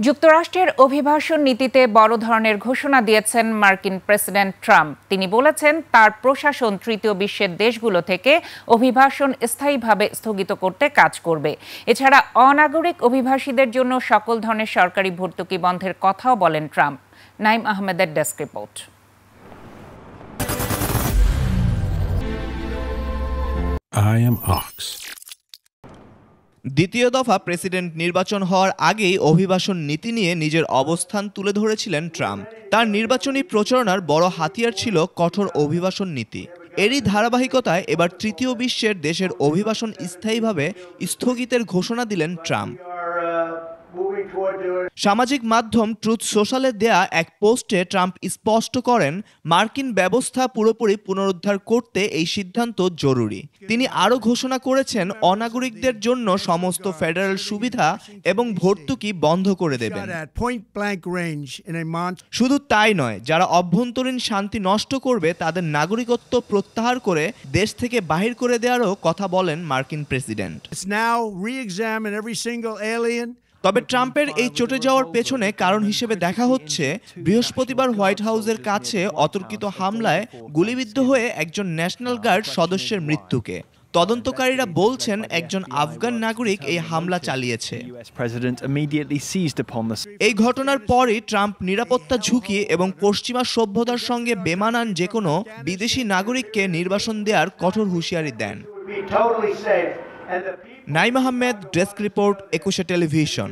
যুক্তরাষ্ট্রের অভিবাসন নীতিতে বড় ধরনের ঘোষণা দিয়েছেন মার্কিন প্রেসিডেন্ট ট্রাম্প। তিনি বলেছেন তার প্রশাসন তৃতীয় বিশ্বের দেশগুলো থেকে অভিবাসন স্থায়ীভাবে স্থগিত করতে কাজ করবে। এছাড়া অনাগরিক অভিবাসীদের জন্য সকল ধরনের সরকারি ভর্তুকি বন্ধের কথাও বলেন ট্রাম্প। নাইম আহমেদের desk report. I am Ox. দ্বিতীয় দফা প্রেসিডেন্ট নির্বাচন হওয়ার আগেই অভিবাসন নীতি নিয়ে নিজের অবস্থান তুলে ধরেছিলেন ট্রাম্প। তার নির্বাচনী প্রচারণার বড় হাতিয়ার ছিল কঠোর অভিবাসন নীতি। এরই ধারাবাহিকতায় এবার তৃতীয় বিশ্বের দেশের অভিবাসন স্থায়ীভাবে স্থগিতের ঘোষণা দিলেন ট্রাম্প। সামাজিক মাধ্যম ট্রুথ সোশ্যালে দেয়া এক পোস্টে ট্রাম্প স্পষ্ট করেন, মার্কিন ব্যবস্থা পুরোপুরি পুনরুদ্ধার করতে এই সিদ্ধান্ত জরুরি। তিনি আরও ঘোষণা করেছেন, অনাগরিকদের জন্য সমস্ত ফেডারেল সুবিধা এবং ভর্তুকি বন্ধ করে দেবেন। শুধু তাই নয়, যারা অভ্যন্তরীণ শান্তি নষ্ট করবে তাদের নাগরিকত্ব প্রত্যাহার করে দেশ থেকে বাহির করে দেওয়ারও কথা বলেন মার্কিন প্রেসিডেন্ট। তবে ট্রাম্পের এই চটে যাওয়ার পেছনে কারণ হিসেবে দেখা হচ্ছে বৃহস্পতিবার হোয়াইট হাউসের কাছে অতর্কিত হামলায় গুলিবিদ্ধ হয়ে একজন ন্যাশনাল গার্ড সদস্যের মৃত্যুকে। তদন্তকারীরা বলছেন একজন আফগান নাগরিক এই হামলা চালিয়েছে। এই ঘটনার পরই ট্রাম্প নিরাপত্তা ঝুঁকি এবং পশ্চিমা সভ্যতার সঙ্গে বেমানান যে কোনো বিদেশি নাগরিককে নির্বাসন দেওয়ার কঠোর হুঁশিয়ারি দেন। Naim Ahmed, desk report, 21 television.